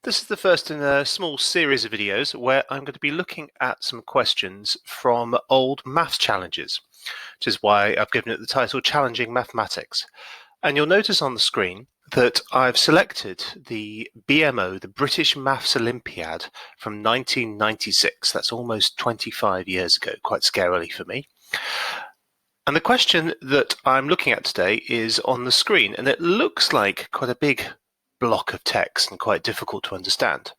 This is the first in a small series of videos where I'm going to be looking at some questions from old maths challenges, which is why I've given it the title Challenging Mathematics. And you'll notice on the screen that I've selected the BMO, the British Maths Olympiad from 1996. That's almost 25 years ago, quite scarily for me. And the question that I'm looking at today is on the screen, and it looks like quite a big block of text and quite difficult to understand.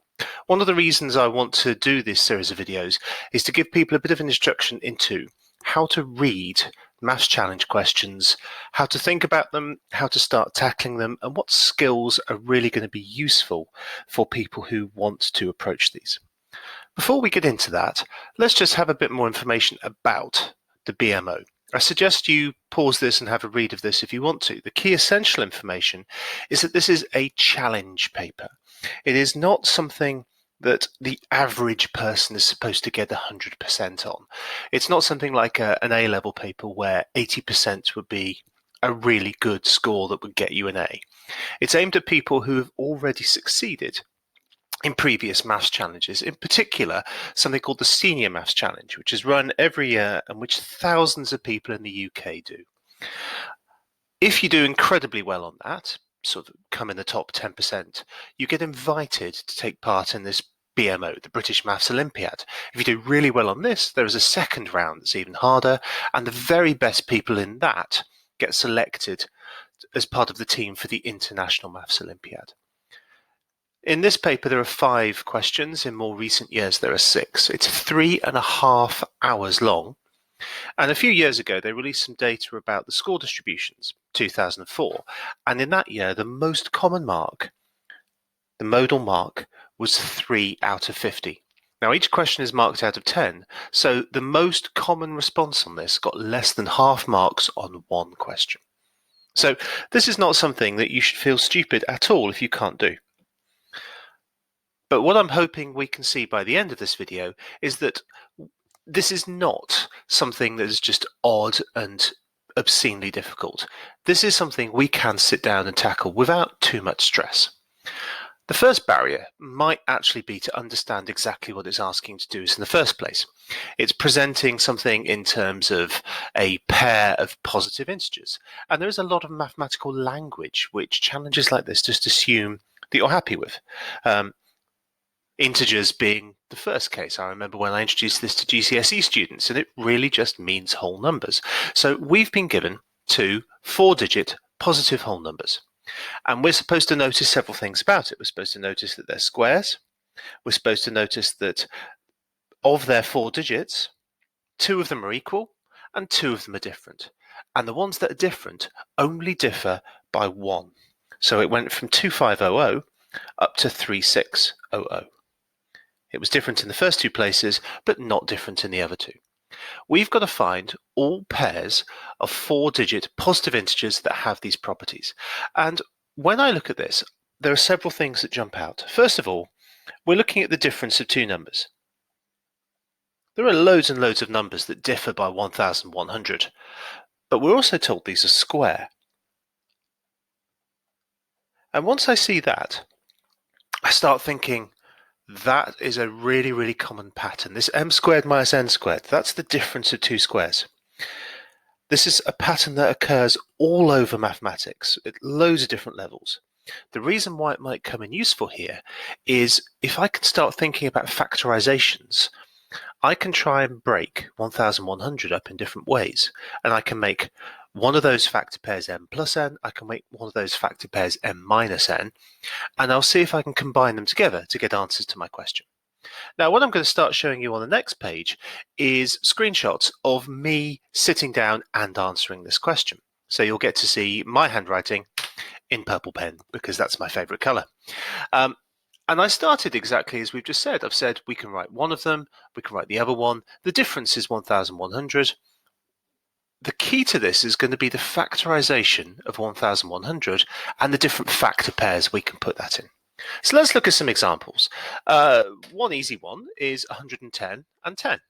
One of the reasons I want to do this series of videos is to give people a bit of an instruction into how to read maths challenge questions, how to think about them, how to start tackling them, and what skills are really going to be useful for people who want to approach these. Before we get into that, let's just have a bit more information about the BMO. I suggest you pause this and have a read of this if you want to. The key essential information is that this is a challenge paper. It is not something that the average person is supposed to get 100% on. It's not something like an A-level paper where 80% would be a really good score that would get you an A. It's aimed at people who have already succeeded in previous maths challenges, in particular something called the Senior Maths Challenge, which is run every year and which thousands of people in the UK do. If you do incredibly well on that, sort of come in the top 10%, you get invited to take part in this BMO, the British Maths Olympiad. If you do really well on this, there is a second round that's even harder, and the very best people in that get selected as part of the team for the International Maths Olympiad. In this paper, there are 5 questions. In more recent years, there are 6. It's 3.5 hours long. And a few years ago, they released some data about the score distributions, 2004. And in that year, the most common mark, the modal mark, was 3 out of 50. Now, each question is marked out of 10. So the most common response on this got less than half marks on one question. So this is not something that you should feel stupid at all if you can't do. But what I'm hoping we can see by the end of this video is that this is not something that is just odd and obscenely difficult. This is something we can sit down and tackle without too much stress. The first barrier might actually be to understand exactly what it's asking to do in the first place. It's presenting something in terms of a pair of positive integers. And there is a lot of mathematical language which challenges like this just assume that you're happy with. Integers being the first case. I remember when I introduced this to GCSE students, and it really just means whole numbers. So we've been given 2 4-digit positive whole numbers. And we're supposed to notice several things about it. We're supposed to notice that they're squares. We're supposed to notice that of their 4 digits, 2 of them are equal and 2 of them are different. And the ones that are different only differ by 1. So it went from 2500 up to 3600. It was different in the first 2 places, but not different in the other 2. We've got to find all pairs of 4-digit positive integers that have these properties. And when I look at this, there are several things that jump out. First of all, we're looking at the difference of 2 numbers. There are loads and loads of numbers that differ by 1,100, but we're also told these are square. And once I see that, I start thinking, that is a really, really common pattern. This m squared minus n squared, that's the difference of 2 squares. This is a pattern that occurs all over mathematics at loads of different levels. The reason why it might come in useful here is if I can start thinking about factorizations, I can try and break 1,100 up in different ways, and I can make one of those factor pairs m plus n, I can make one of those factor pairs m minus n, and I'll see if I can combine them together to get answers to my question. Now, what I'm going to start showing you on the next page is screenshots of me sitting down and answering this question. So you'll get to see my handwriting in purple pen, because that's my favorite color. And I started exactly as we've just said. I've said we can write one of them, we can write the other one. The difference is 1,100. The key to this is going to be the factorization of 1,100 and the different factor pairs we can put that in. So let's look at some examples. One easy one is 110 and 10.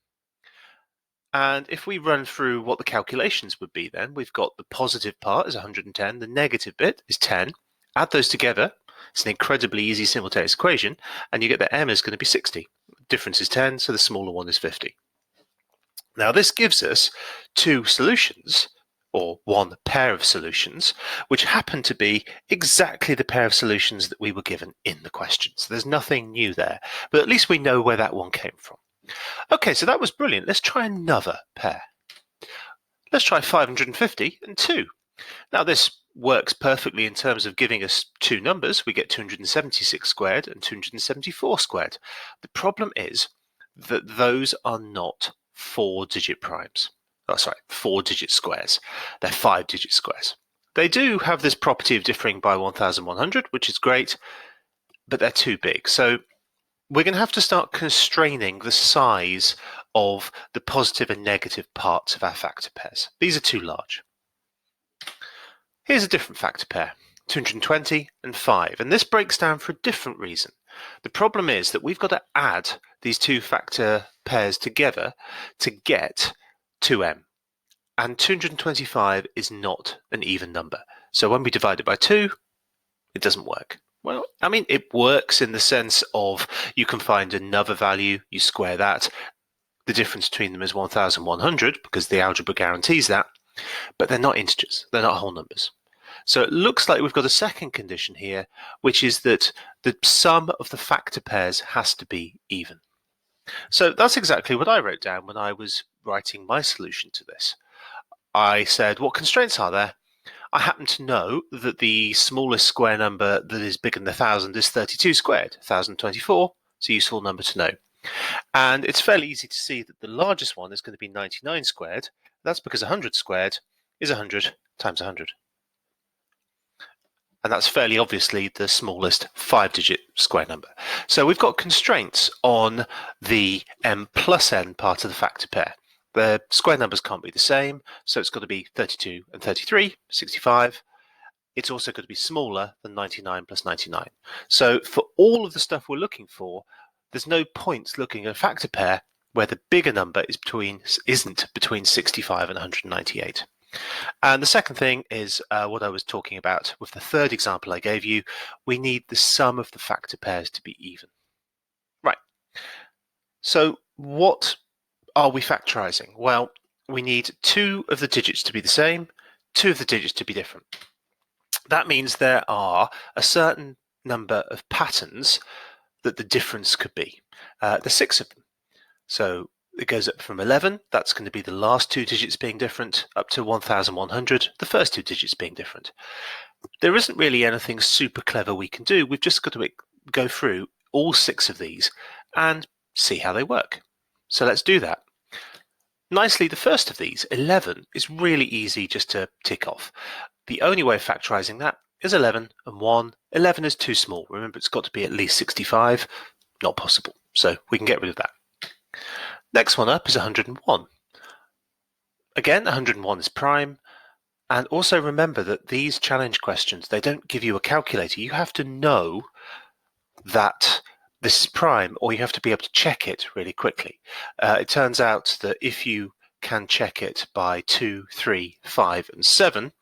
And if we run through what the calculations would be, then we've got the positive part is 110, the negative bit is 10. Add those together, It's an incredibly easy simultaneous equation, and you get that m is going to be 60. Difference is 10, so the smaller one is 50. Now this gives us two solutions, or one pair of solutions, which happen to be exactly the pair of solutions that we were given in the question. So there's nothing new there, but at least we know where that one came from. Okay, so that was brilliant. Let's try another pair. Let's try 550 and 2. Now this works perfectly in terms of giving us two numbers. We get 276 squared and 274 squared. The problem is that those are not 4-digit primes. Oh, sorry, 4-digit squares. They're 5-digit squares. They do have this property of differing by 1100, which is great, but they're too big. So we're going to have to start constraining the size of the positive and negative parts of our factor pairs. These are too large. Here's a different factor pair, 220 and 5, and this breaks down for a different reason. The problem is that we've got to add these two factor pairs together to get 2m, and 225 is not an even number. So when we divide it by 2, it doesn't work. Well, I mean, it works in the sense of you can find another value, you square that. The difference between them is 1100 because the algebra guarantees that, but they're not integers, they're not whole numbers. So it looks like we've got a second condition here, which is that the sum of the factor pairs has to be even. So that's exactly what I wrote down when I was writing my solution to this. I said, what constraints are there? I happen to know that the smallest square number that is bigger than 1000 is 32 squared, 1024. It's a useful number to know. And it's fairly easy to see that the largest one is going to be 99 squared. That's because 100 squared is 100 times 100. And that's fairly obviously the smallest 5-digit square number. So we've got constraints on the m plus n part of the factor pair. The square numbers can't be the same, so it's got to be 32 and 33, 65. It's also got to be smaller than 99 plus 99. So for all of the stuff we're looking for, there's no point looking at a factor pair where the bigger number isn't between 65 and 198. And the second thing is what I was talking about with the third example I gave you. We need the sum of the factor pairs to be even. Right. So what are we factorizing? Well, we need two of the digits to be the same, two of the digits to be different. That means there are a certain number of patterns that the difference could be. There's 6 of them. So it goes up from 11, that's going to be the last two digits being different, up to 1100, the first two digits being different. There isn't really anything super clever we can do. We've just got to go through all 6 of these and see how they work. So let's do that. Nicely, the first of these, 11, is really easy just to tick off. The only way of factorizing that is 11 and 1. 11 is too small. Remember, it's got to be at least 65. Not possible. So we can get rid of that. Next one up is 101. Again, 101 is prime. And also remember that these challenge questions, they don't give you a calculator. You have to know that this is prime, or you have to be able to check it really quickly. It turns out that if you can check it by 2, 3, 5, and 7,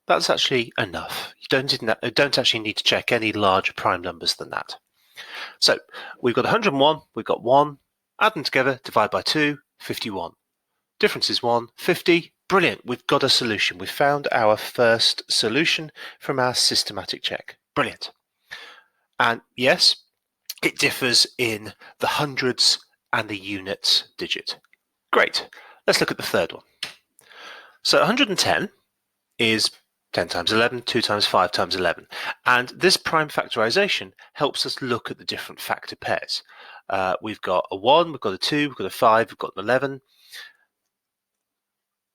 that's actually enough. You don't actually need to check any larger prime numbers than that. So we've got 101, we've got 1, add them together, divide by 2, 51. Difference is 1, 50. Brilliant, we've got a solution. We've found our first solution from our systematic check. Brilliant. And yes, it differs in the hundreds and the units digit. Great. Let's look at the third one. So 110 is 10 times 11, 2 times 5 times 11. And this prime factorization helps us look at the different factor pairs. We've got a 1, we've got a 2, we've got a 5, we've got an 11.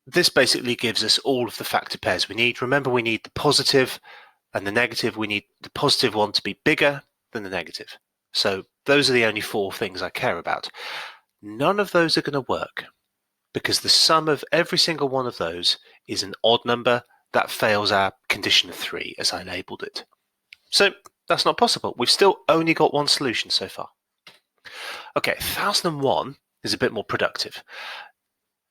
This basically gives us all of the factor pairs we need. Remember, we need the positive and the negative. We need the positive one to be bigger than the negative. So those are the only 4 things I care about. None of those are going to work because the sum of every single one of those is an odd number. That fails our condition of 3, as I labeled it. So that's not possible. We've still only got one solution so far. Okay, 1001 is a bit more productive.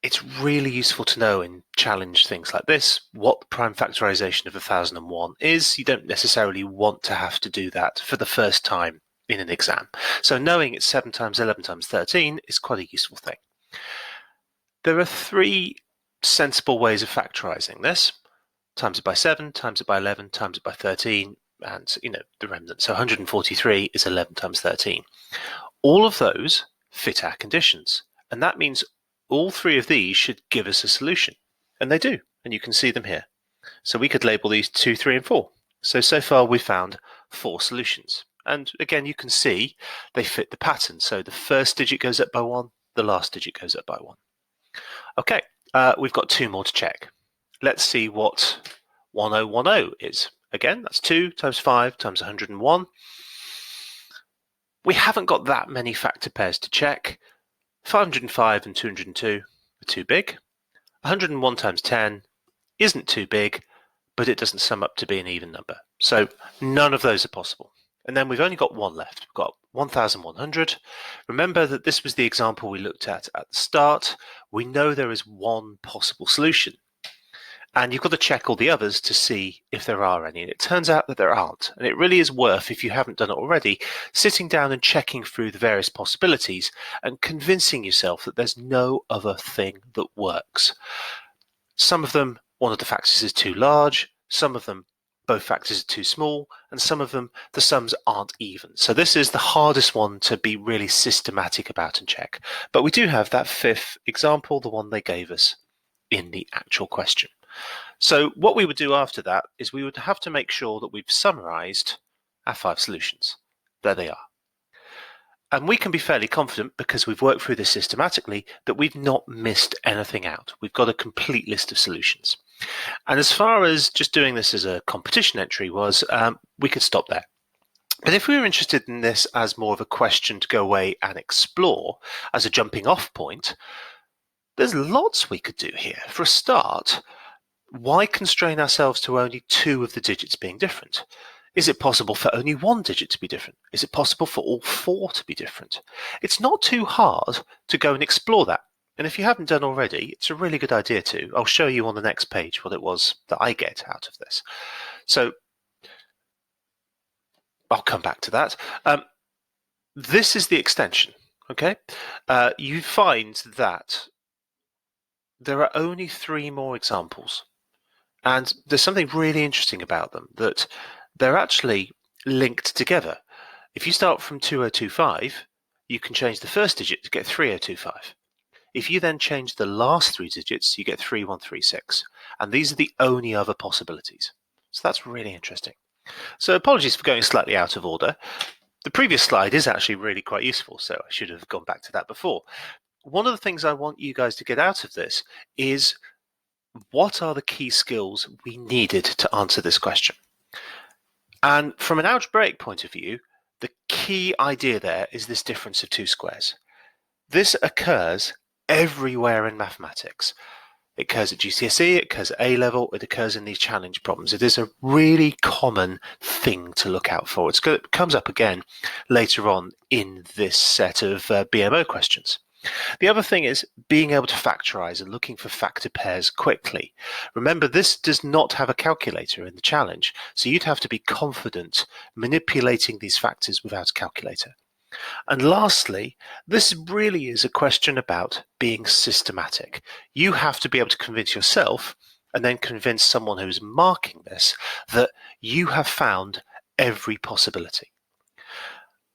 it's really useful to know in challenge things like this what the prime factorization of 1001 is. You don't necessarily want to have to do that for the first time in an exam. So knowing it's 7 times 11 times 13 is quite a useful thing. There are 3 sensible ways of factorizing this. Times it by 7, times it by 11, times it by 13, and the remnant. So 143 is 11 times 13. All of those fit our conditions, and that means all 3 of these should give us a solution, and they do, and you can see them here. So we could label these 2, 3, and 4. So far we've found 4 solutions, and again you can see they fit the pattern. So the first digit goes up by 1, the last digit goes up by 1. Okay, we've got 2 more to check. Let's see what 1010 is. Again, that's 2 times 5 times 101. We haven't got that many factor pairs to check. 505 and 202 are too big. 101 times 10 isn't too big, but it doesn't sum up to be an even number. So none of those are possible. And then we've only got 1 left. We've got 1100. Remember that this was the example we looked at the start. We know there is 1 possible solution. And you've got to check all the others to see if there are any. And it turns out that there aren't. And it really is worth, if you haven't done it already, sitting down and checking through the various possibilities and convincing yourself that there's no other thing that works. Some of them, one of the factors is too large. Some of them, both factors are too small. And some of them, the sums aren't even. So this is the hardest one to be really systematic about and check. But we do have that 5th example, the one they gave us in the actual question. So what we would do after that is we would have to make sure that we've summarized our 5 solutions. There they are. And we can be fairly confident, because we've worked through this systematically, that we've not missed anything out. We've got a complete list of solutions. And as far as just doing this as a competition entry was, we could stop there. But if we were interested in this as more of a question to go away and explore as a jumping off point, there's lots we could do here. For a start, why constrain ourselves to only 2 of the digits being different? Is it possible for only 1 digit to be different? Is it possible for all 4 to be different? It's not too hard to go and explore that. And if you haven't done already, it's a really good idea to. I'll show you on the next page what it was that I get out of this. So I'll come back to that. This is the extension, okay? You find that there are only 3 more examples. And there's something really interesting about them, that they're actually linked together. If you start from 2025, you can change the first digit to get 3025. If you then change the last 3 digits, you get 3136. And these are the only other possibilities. So that's really interesting. So apologies for going slightly out of order. The previous slide is actually really quite useful, so I should have gone back to that before. One of the things I want you guys to get out of this is, what are the key skills we needed to answer this question? And from an algebraic point of view, the key idea there is this difference of 2 squares. This occurs everywhere in mathematics. It occurs at GCSE, it occurs at A-level, it occurs in these challenge problems. It is a really common thing to look out for. It comes up again later on in this set of BMO questions. The other thing is being able to factorize and looking for factor pairs quickly. Remember, this does not have a calculator in the challenge, so you'd have to be confident manipulating these factors without a calculator. And lastly, this really is a question about being systematic. You have to be able to convince yourself, and then convince someone who's marking this, that you have found every possibility.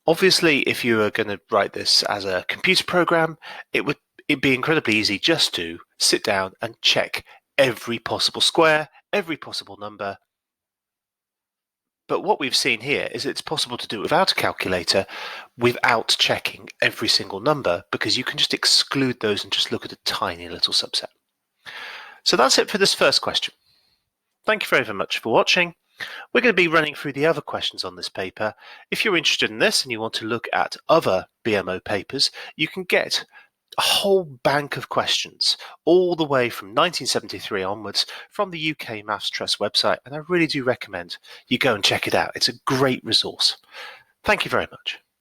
Obviously, if you were going to write this as a computer program, it'd be incredibly easy just to sit down and check every possible square, every possible number. But what we've seen here is it's possible to do it without a calculator, without checking every single number, because you can just exclude those and just look at a tiny little subset. So that's it for this first question. Thank you very much for watching. We're going to be running through the other questions on this paper. If you're interested in this and you want to look at other BMO papers, you can get a whole bank of questions all the way from 1973 onwards from the UK Maths Trust website, and I really do recommend you go and check it out. It's a great resource. Thank you very much.